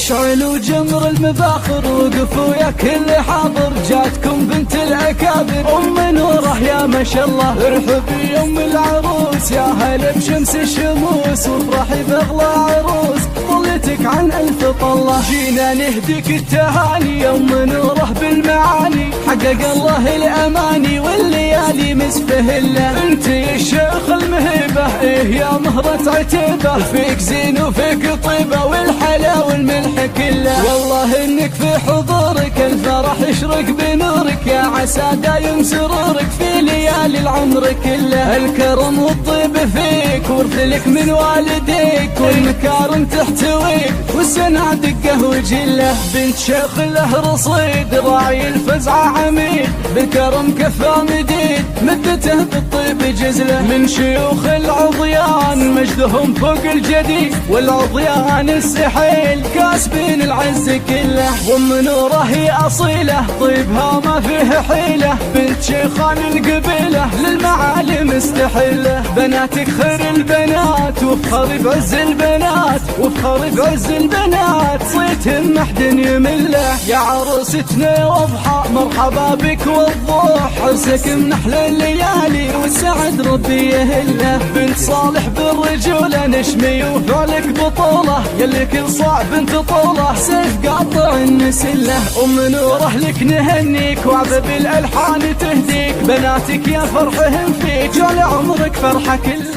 اشعل وجمر المباخر وقفوا يا كل حاضر، جاتكم بنت الأكابر أم نوره يا ما شاء الله. ارحبي يا أم العروس يا هلا بشمس الشموس، وافرحي بأغلى عروس ظلتك عن ألف طلة. جينا نهديك التهاني يا أم نوره بالمعاني، حقق الله الأماني والليالي مسفهلة. انت يا الشيخ المهيبة ايه يا مهرة عتيبة، فيك زين وفيك طيبة والحلا والملح كله. والله انك في حضورك الفرح يشرق بنورك، يا عسى دايم سرورك في ليالي العمر كله. الكرم والطيب فيك ورث لك من والديك، والمكارم تحتويك والسنة دقه وجله. بنت شيخ له رصيد راعي الفزعة عميد، بكرم كفى مديد مدته بالطيب جزله. من شيوخ العضيان مجدهم فوق الجديد، والعضيان السحيل كاسبين العز كله. وام نوره هي أصيلة طيبها ما فيه حيلة، بنت شيخان القبيلة للمعالي مستحيلة. بناتك خير البنات وافخري بعز البنات، وافخري بعز البنات صيتهم محد يمله. يا عروستنا واضحى مرحبا بك والضوح، عرسك من احلى الليالي والسعد ربي يهله. بنت صالح بالرجولة نشمي وفعلك بطولة، يلي كل صعب بنت طولة سيف قاطع النسله. ام نوره لك نهنيك وعذب الالحان تهديك، بناتك يا فرحهم فيك جعل عمرك فرحة كله.